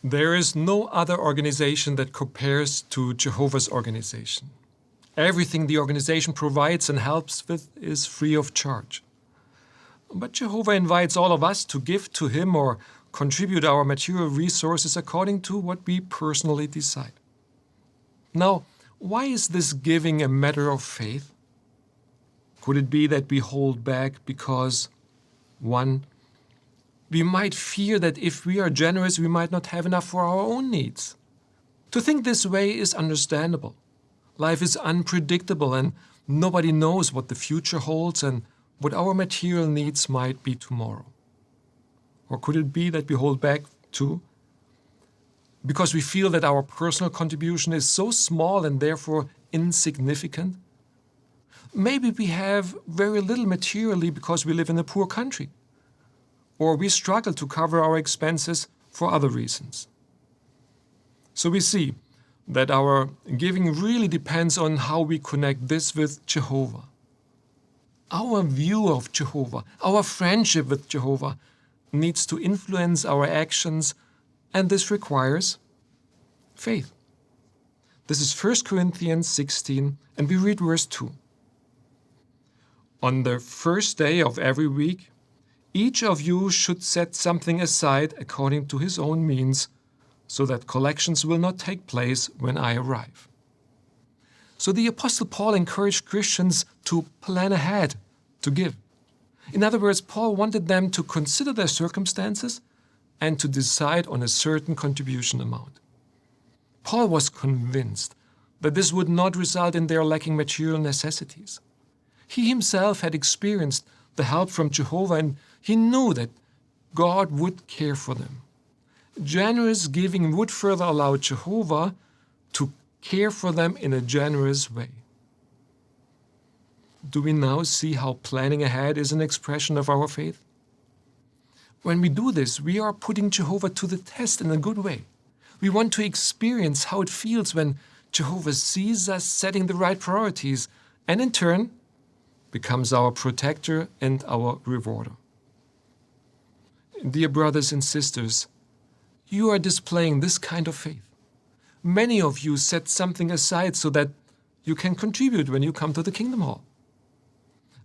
There is no other organization that compares to Jehovah's organization. Everything the organization provides and helps with is free of charge. But Jehovah invites all of us to give to him or contribute our material resources according to what we personally decide. Now, why is this giving a matter of faith? Could it be that we hold back because, 1, we might fear that if we are generous, we might not have enough for our own needs? To think this way is understandable. Life is unpredictable and nobody knows what the future holds and what our material needs might be tomorrow. Or could it be that we hold back too because we feel that our personal contribution is so small and therefore insignificant? Maybe we have very little materially because we live in a poor country, or we struggle to cover our expenses for other reasons. So we see that our giving really depends on how we connect this with Jehovah. Our view of Jehovah, our friendship with Jehovah needs to influence our actions, and this requires faith. This is 1 Corinthians 16, and we read verse 2. On the first day of every week, each of you should set something aside according to his own means, so that collections will not take place when I arrive. So the Apostle Paul encouraged Christians to plan ahead, to give. In other words, Paul wanted them to consider their circumstances and to decide on a certain contribution amount. Paul was convinced that this would not result in their lacking material necessities. He himself had experienced the help from Jehovah, and he knew that God would care for them. Generous giving would further allow Jehovah to care for them in a generous way. Do we now see how planning ahead is an expression of our faith? When we do this, we are putting Jehovah to the test in a good way. We want to experience how it feels when Jehovah sees us setting the right priorities and in turn becomes our protector and our rewarder. Dear brothers and sisters, you are displaying this kind of faith. Many of you set something aside so that you can contribute when you come to the Kingdom Hall.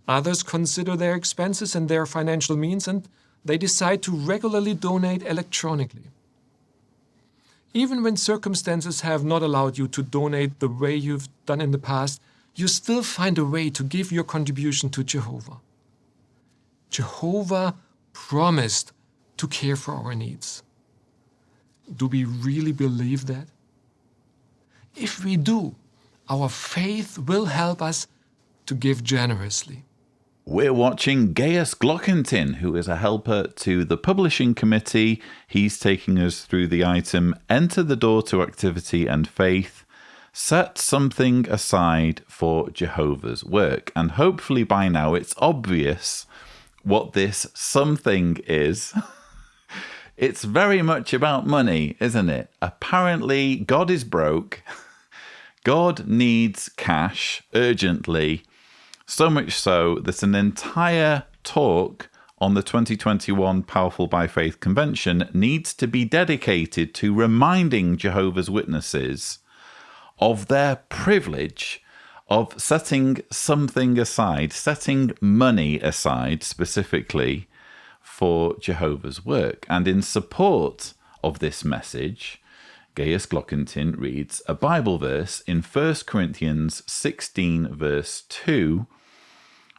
Others consider their expenses and their financial means, and they decide to regularly donate electronically. Even when circumstances have not allowed you to donate the way you've done in the past, you still find a way to give your contribution to Jehovah. Jehovah promised to care for our needs. Do we really believe that? If we do, our faith will help us to give generously. We're watching Gajus Glockentin, who is a helper to the publishing committee. He's taking us through the item, Enter the Door to Activity and Faith. Set something aside for Jehovah's work. And hopefully by now it's obvious what this something is. It's very much about money, isn't it? Apparently, God is broke. God needs cash urgently. So much so that an entire talk on the 2021 Powerful by Faith Convention needs to be dedicated to reminding Jehovah's Witnesses of their privilege of setting something aside, setting money aside specifically for Jehovah's work. And in support of this message, Gajus Glockentin reads a Bible verse in 1 Corinthians 16 verse 2.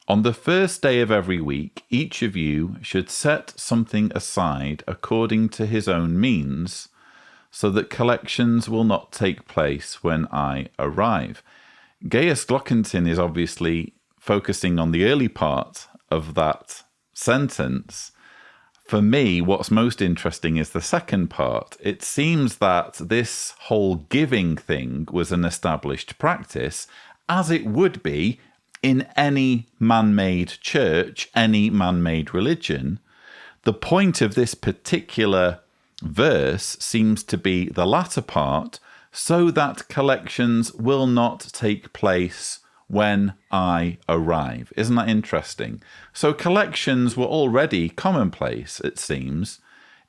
On the first day of every week, each of you should set something aside according to his own means, so that collections will not take place when I arrive. Gajus Glockentin is obviously focusing on the early part of that sentence. For me, what's most interesting is the second part. It seems that this whole giving thing was an established practice, as it would be in any man-made church, any man-made religion. The point of this particular verse seems to be the latter part, so that collections will not take place when I arrive. Isn't that interesting? So collections were already commonplace, it seems,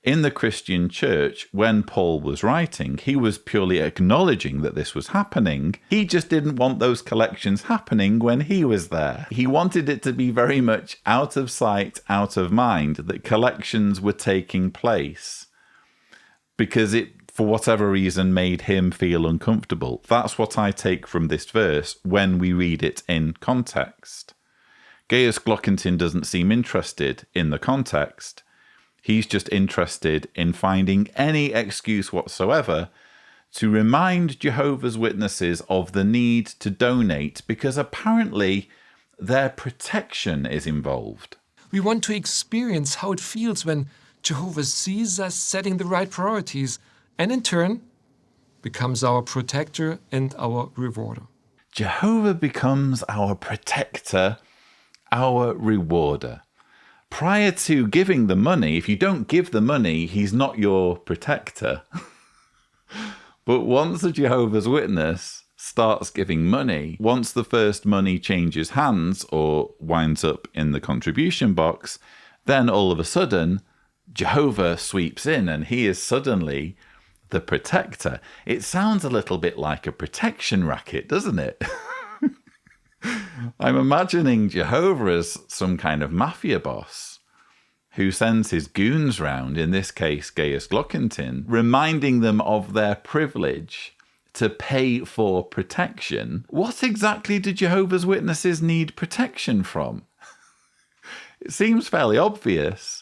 in the Christian church, when Paul was writing, he was purely acknowledging that this was happening. He just didn't want those collections happening when he was there. He wanted it to be very much out of sight, out of mind, that collections were taking place because it, for whatever reason, made him feel uncomfortable. That's what I take from this verse when we read it in context. Gajus Glockentin doesn't seem interested in the context. He's just interested in finding any excuse whatsoever to remind Jehovah's Witnesses of the need to donate because apparently their protection is involved. We want to experience how it feels when Jehovah sees us setting the right priorities and in turn becomes our protector and our rewarder. Jehovah becomes our protector, our rewarder. Prior to giving the money, if you don't give the money, he's not your protector. But once a Jehovah's Witness starts giving money, once the first money changes hands or winds up in the contribution box, then all of a sudden, Jehovah sweeps in and he is suddenly the protector. It sounds a little bit like a protection racket, doesn't it? I'm imagining Jehovah as some kind of mafia boss who sends his goons round, in this case Gajus Glockentin, reminding them of their privilege to pay for protection. What exactly do Jehovah's Witnesses need protection from? It seems fairly obvious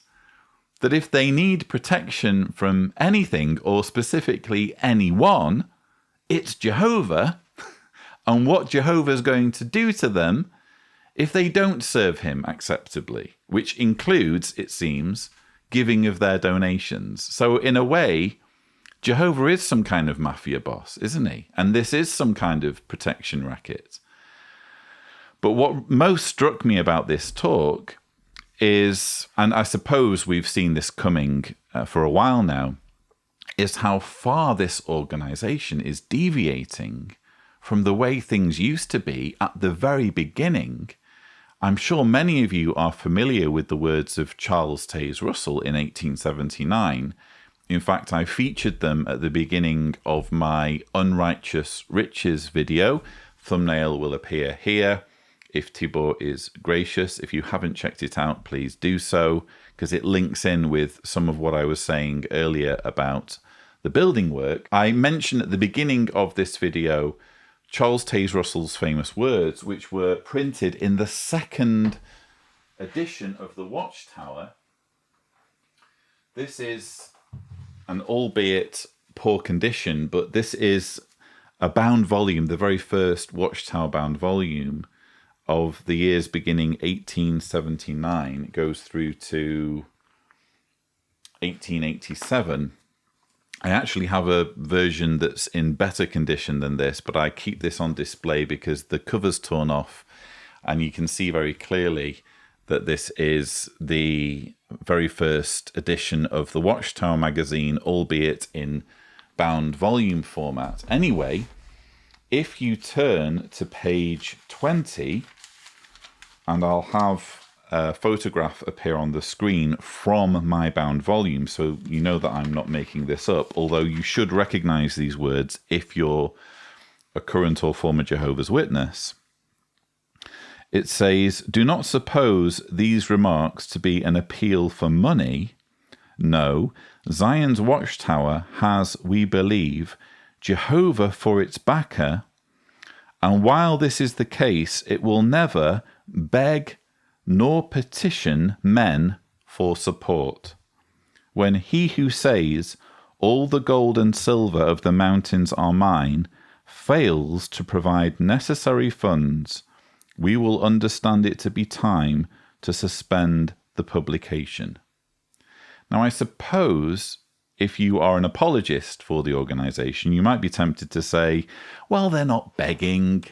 that if they need protection from anything, or specifically anyone, it's Jehovah, and what Jehovah's going to do to them if they don't serve him acceptably, which includes, it seems, giving of their donations. So in a way, Jehovah is some kind of mafia boss, isn't he? And this is some kind of protection racket. But what most struck me about this talk is, and I suppose we've seen this coming for a while now, is how far this organization is deviating from the way things used to be at the very beginning. I'm sure many of you are familiar with the words of Charles Taze Russell in 1879. In fact, I featured them at the beginning of my Unrighteous Riches video. Thumbnail will appear here if Tibor is gracious. If you haven't checked it out, please do so, because it links in with some of what I was saying earlier about the building work. I mentioned at the beginning of this video Charles Taze Russell's famous words, which were printed in the second edition of the Watchtower. This is an albeit poor condition, but this is a bound volume, the very first Watchtower bound volume of the years beginning 1879. It goes through to 1887. I actually have a version that's in better condition than this, but I keep this on display because the cover's torn off and you can see very clearly that this is the very first edition of the Watchtower magazine, albeit in bound volume format. Anyway, if you turn to page 20, and I'll have a photograph appear on the screen from my bound volume, so you know that I'm not making this up, although you should recognize these words if you're a current or former Jehovah's Witness. It says, "Do not suppose these remarks to be an appeal for money. No, Zion's Watchtower has, we believe, Jehovah for its backer, and while this is the case, it will never beg nor petition men for support. When he who says, 'All the gold and silver of the mountains are mine,' fails to provide necessary funds, we will understand it to be time to suspend the publication." Now, I suppose if you are an apologist for the organization, you might be tempted to say, well, they're not begging.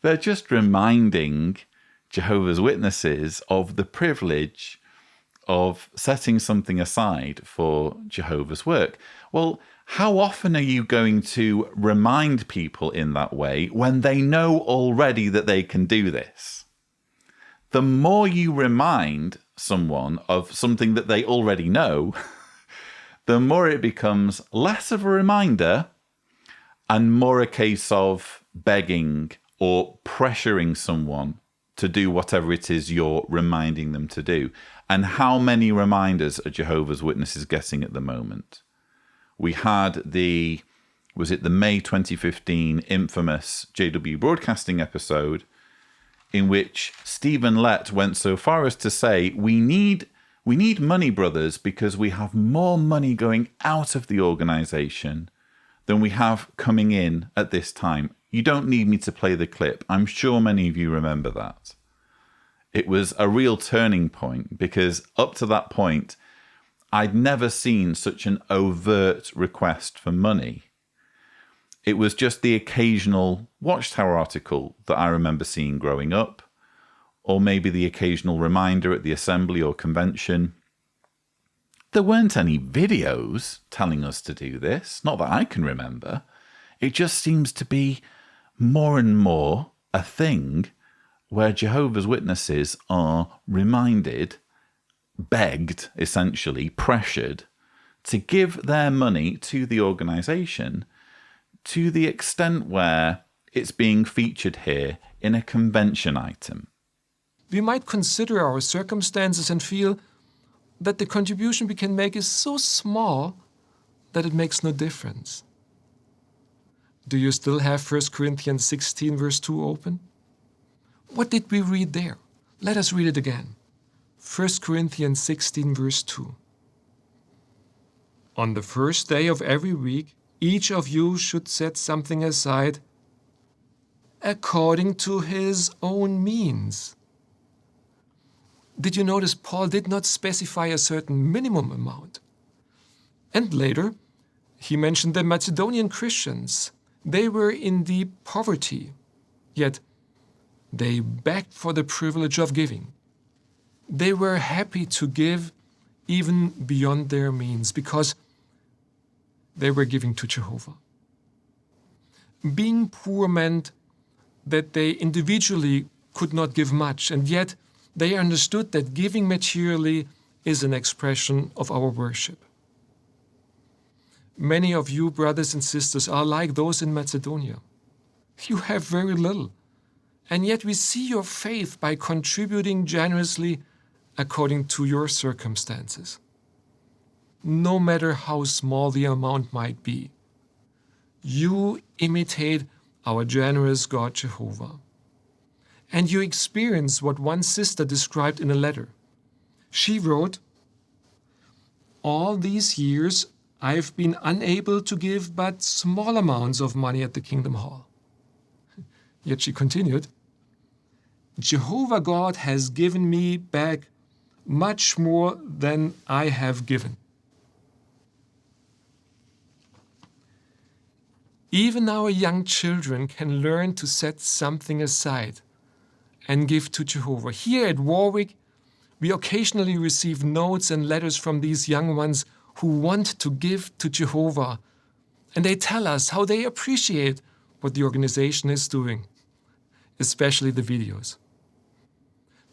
They're just reminding Jehovah's Witnesses of the privilege of setting something aside for Jehovah's work. Well, how often are you going to remind people in that way when they know already that they can do this? The more you remind, someone of something that they already know, the more it becomes less of a reminder and more a case of begging or pressuring someone to do whatever it is you're reminding them to do. And how many reminders are Jehovah's Witnesses getting at the moment? We had the May 2015 infamous JW Broadcasting episode in which Stephen Lett went so far as to say, we need money, brothers, because we have more money going out of the organisation than we have coming in at this time. You don't need me to play the clip. I'm sure many of you remember that. It was a real turning point because up to that point, I'd never seen such an overt request for money. It was just the occasional Watchtower article that I remember seeing growing up, or maybe the occasional reminder at the assembly or convention. There weren't any videos telling us to do this, not that I can remember. It just seems to be more and more a thing where Jehovah's Witnesses are reminded, begged, essentially, pressured to give their money to the organisation to the extent where it's being featured here in a convention item. We might consider our circumstances and feel that the contribution we can make is so small that it makes no difference. Do you still have 1 Corinthians 16 verse 2 open? What did we read there? Let us read it again. 1 Corinthians 16 verse 2. On the first day of every week, each of you should set something aside according to his own means. Did you notice Paul did not specify a certain minimum amount? And later, he mentioned the Macedonian Christians. They were in deep poverty, yet they begged for the privilege of giving. They were happy to give even beyond their means because they were giving to Jehovah. Being poor meant that they individually could not give much, and yet they understood that giving materially is an expression of our worship. Many of you, brothers and sisters, are like those in Macedonia. You have very little, and yet we see your faith by contributing generously according to your circumstances. No matter how small the amount might be, you imitate our generous God Jehovah. And you experience what one sister described in a letter. She wrote, "All these years I've been unable to give but small amounts of money at the Kingdom Hall." Yet she continued, "Jehovah God has given me back much more than I have given." Even our young children can learn to set something aside and give to Jehovah. Here at Warwick, we occasionally receive notes and letters from these young ones who want to give to Jehovah, and they tell us how they appreciate what the organization is doing, especially the videos.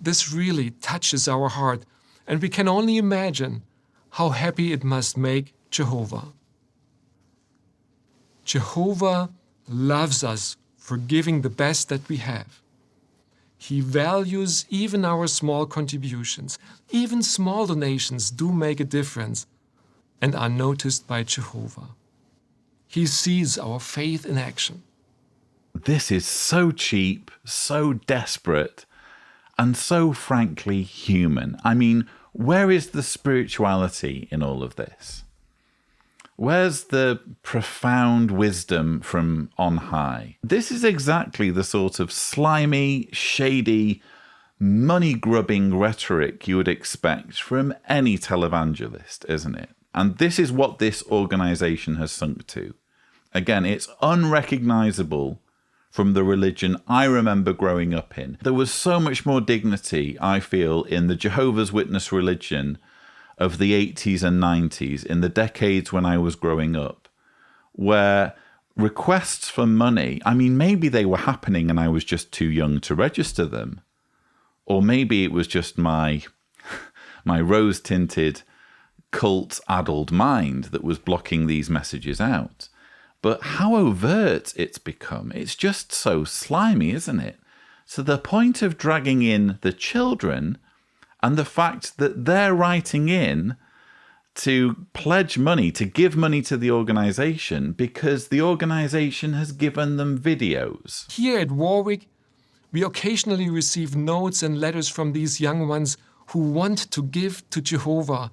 This really touches our heart, and we can only imagine how happy it must make Jehovah. Jehovah loves us for giving the best that we have. He values even our small contributions. Even small donations do make a difference and are noticed by Jehovah. He sees our faith in action. This is so cheap, so desperate, and so frankly human. I mean, where is the spirituality in all of this? Where's the profound wisdom from on high? This is exactly the sort of slimy, shady, money-grubbing rhetoric you would expect from any televangelist, isn't it? And this is what this organization has sunk to. Again, it's unrecognizable from the religion I remember growing up in. There was so much more dignity, I feel, in the Jehovah's Witness religion of the 80s and 90s, in the decades when I was growing up, where requests for money, I mean, maybe they were happening and I was just too young to register them. Or maybe it was just my my rose-tinted, cult-addled mind that was blocking these messages out. But how overt it's become. It's just so slimy, isn't it? To the point of dragging in the children and the fact that they're writing in to pledge money, to give money to the organisation because the organisation has given them videos. Here at Warwick, we occasionally receive notes and letters from these young ones who want to give to Jehovah.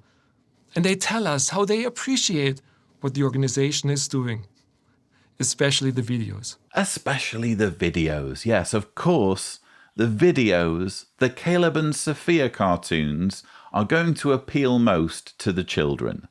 And they tell us how they appreciate what the organisation is doing. Especially the videos. Especially the videos. Yes, of course, the videos, the Caleb and Sophia cartoons, are going to appeal most to the children.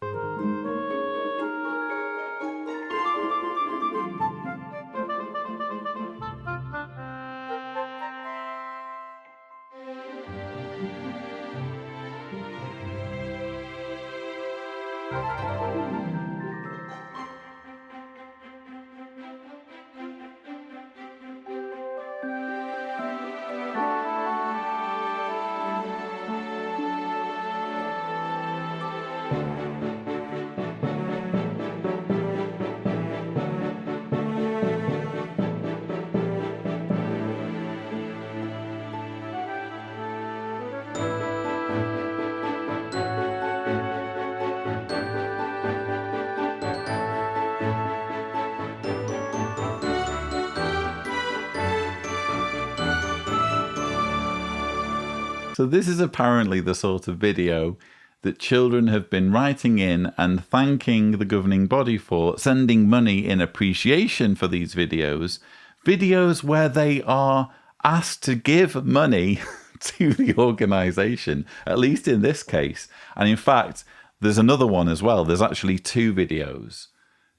So this is apparently the sort of video that children have been writing in and thanking the governing body for, sending money in appreciation for these videos. Videos where they are asked to give money to the organisation, at least in this case. And in fact, there's another one as well. There's actually 2 videos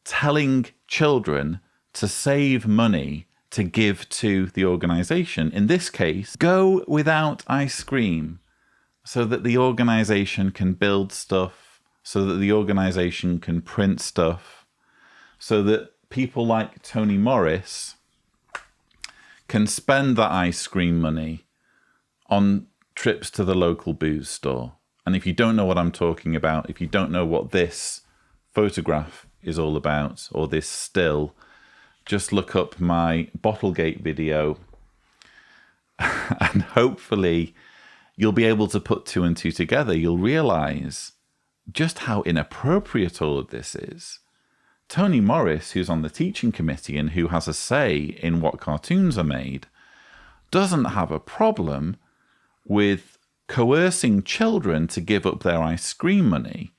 telling children to save money to give to the organisation. In this case, go without ice cream so that the organisation can build stuff, so that the organisation can print stuff, so that people like Tony Morris can spend that ice cream money on trips to the local booze store. And if you don't know what I'm talking about, if you don't know what this photograph is all about, or this still, just look up my Bottlegate video and hopefully you'll be able to put 2 and 2 together. You'll realise just how inappropriate all of this is. Tony Morris, who's on the teaching committee and who has a say in what cartoons are made, doesn't have a problem with coercing children to give up their ice cream money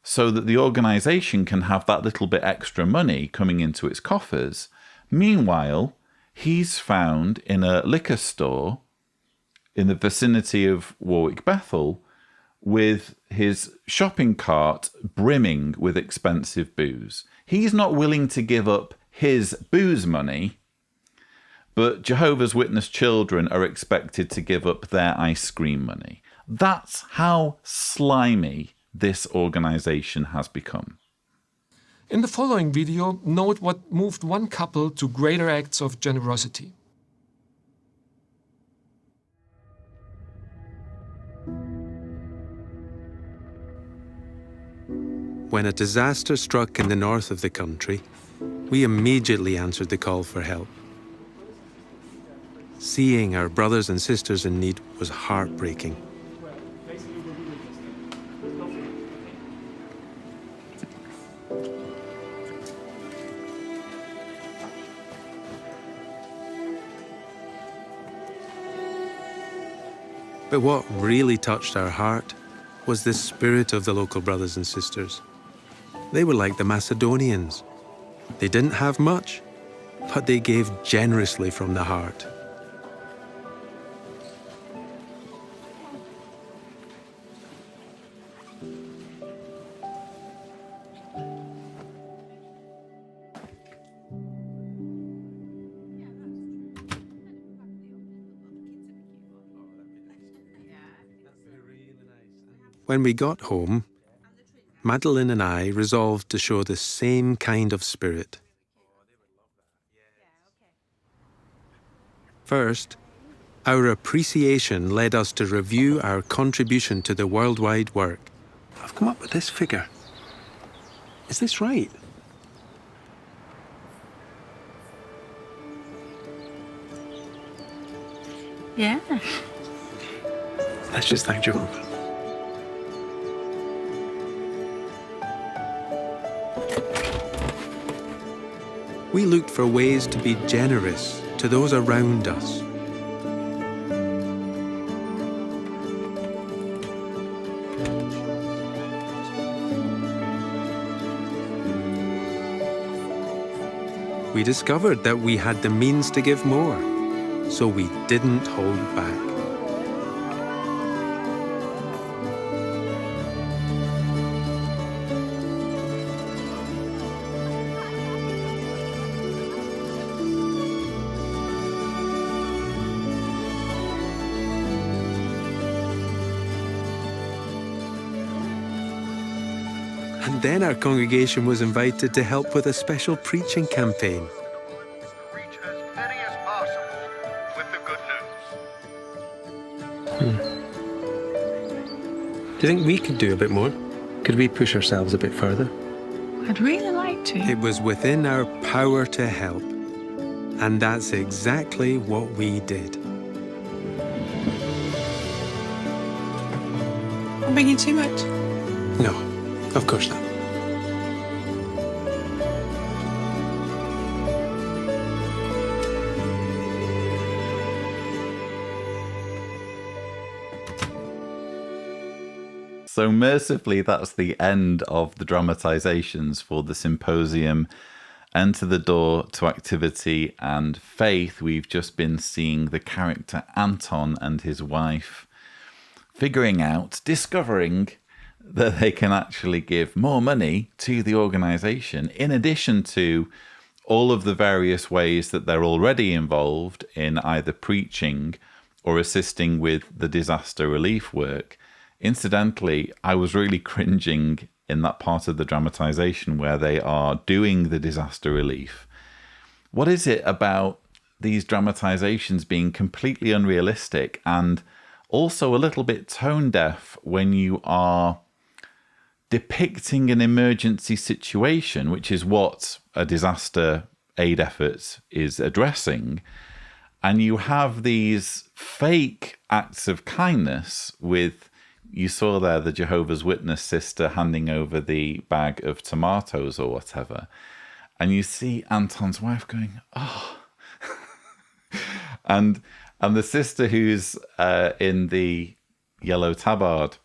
so that the organisation can have that little bit extra money coming into its coffers. Meanwhile, he's found in a liquor store in the vicinity of Warwick Bethel with his shopping cart brimming with expensive booze. He's not willing to give up his booze money, but Jehovah's Witness children are expected to give up their ice cream money. That's how slimy this organisation has become. In the following video, note what moved one couple to greater acts of generosity. When a disaster struck in the north of the country, we immediately answered the call for help. Seeing our brothers and sisters in need was heartbreaking. But what really touched our heart was the spirit of the local brothers and sisters. They were like the Macedonians. They didn't have much, but they gave generously from the heart. When we got home, Madeline and I resolved to show the same kind of spirit. First, Our appreciation led us to review our contribution to the worldwide work. I've come up with this figure. Is this right? Yeah. Let's just thank Jehovah. We looked for ways to be generous to those around us. We discovered that we had the means to give more, so we didn't hold back. And then our congregation was invited to help with a special preaching campaign. Reach as many as possible with the good news. Do you think we could do a bit more? Could we push ourselves a bit further? I'd really like to. It was within our power to help, and that's exactly what we did. I'm bringing too much. No, of course not. So mercifully, that's the end of the dramatizations for the symposium. Enter the door to activity and faith. We've just been seeing the character Anton and his wife discovering that they can actually give more money to the organization, in addition to all of the various ways that they're already involved in either preaching or assisting with the disaster relief work. Incidentally, I was really cringing in that part of the dramatization where they are doing the disaster relief. What is it about these dramatizations being completely unrealistic and also a little bit tone deaf when you are depicting an emergency situation, which is what a disaster aid effort is addressing, and you have these fake acts of kindness with, you saw there the Jehovah's Witness sister handing over the bag of tomatoes or whatever, and you see Anton's wife going, oh, and the sister who's in the yellow tabard,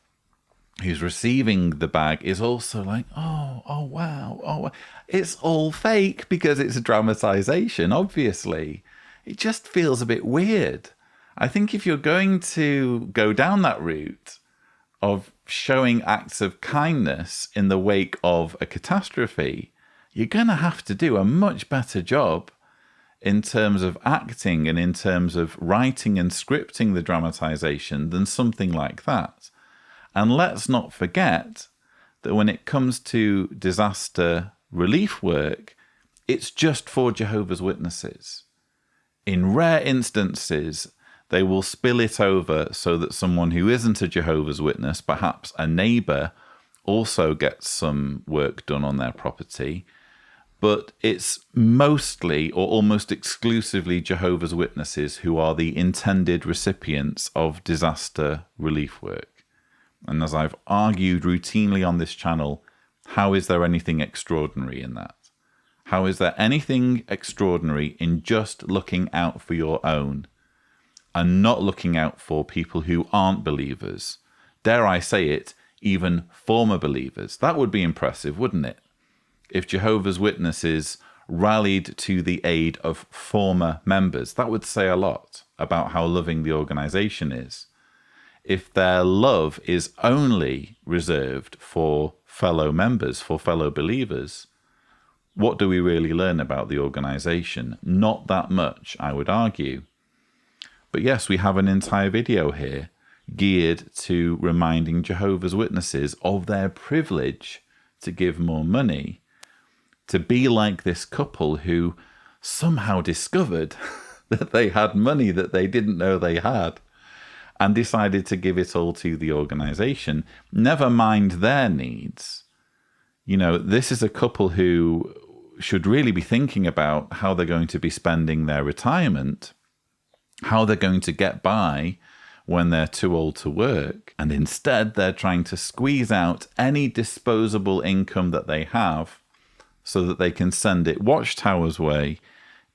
who's receiving the bag, is also like, oh wow, wow. It's all fake because it's a dramatization, obviously. It just feels a bit weird. I think if you're going to go down that route of showing acts of kindness in the wake of a catastrophe, you're going to have to do a much better job in terms of acting and in terms of writing and scripting the dramatization than something like that. And let's not forget that when it comes to disaster relief work, it's just for Jehovah's Witnesses. In rare instances, they will spill it over so that someone who isn't a Jehovah's Witness, perhaps a neighbour, also gets some work done on their property. But it's mostly or almost exclusively Jehovah's Witnesses who are the intended recipients of disaster relief work. And as I've argued routinely on this channel, how is there anything extraordinary in that? How is there anything extraordinary in just looking out for your own and not looking out for people who aren't believers? Dare I say it, even former believers. That would be impressive, wouldn't it? If Jehovah's Witnesses rallied to the aid of former members, that would say a lot about how loving the organization is. If their love is only reserved for fellow members, for fellow believers, what do we really learn about the organization? Not that much, I would argue. But yes, we have an entire video here geared to reminding Jehovah's Witnesses of their privilege to give more money, to be like this couple who somehow discovered that they had money that they didn't know they had, and decided to give it all to the organization. Never mind their needs. You know, this is a couple who should really be thinking about how they're going to be spending their retirement, how they're going to get by when they're too old to work. And instead, they're trying to squeeze out any disposable income that they have so that they can send it Watchtower's way,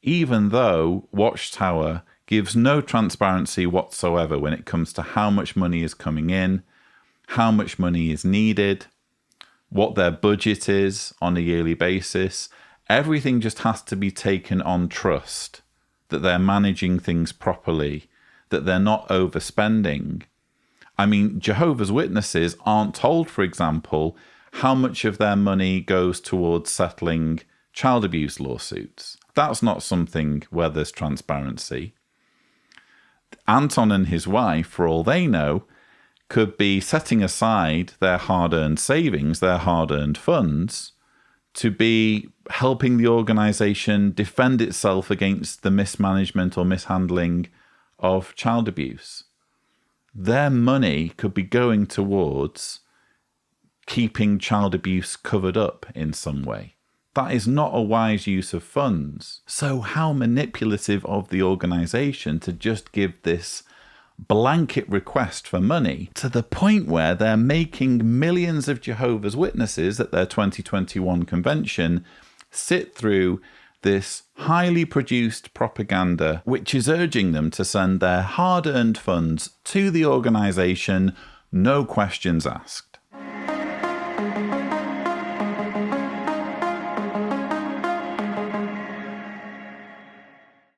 even though Watchtower gives no transparency whatsoever when it comes to how much money is coming in, how much money is needed, what their budget is on a yearly basis. Everything just has to be taken on trust, that they're managing things properly, that they're not overspending. I mean, Jehovah's Witnesses aren't told, for example, how much of their money goes towards settling child abuse lawsuits. That's not something where there's transparency. Anton and his wife, for all they know, could be setting aside their hard-earned savings, their hard-earned funds, to be helping the organization defend itself against the mismanagement or mishandling of child abuse. Their money could be going towards keeping child abuse covered up in some way. That is not a wise use of funds. So how manipulative of the organization to just give this blanket request for money, to the point where they're making millions of Jehovah's Witnesses at their 2021 convention sit through this highly produced propaganda, which is urging them to send their hard-earned funds to the organization, no questions asked.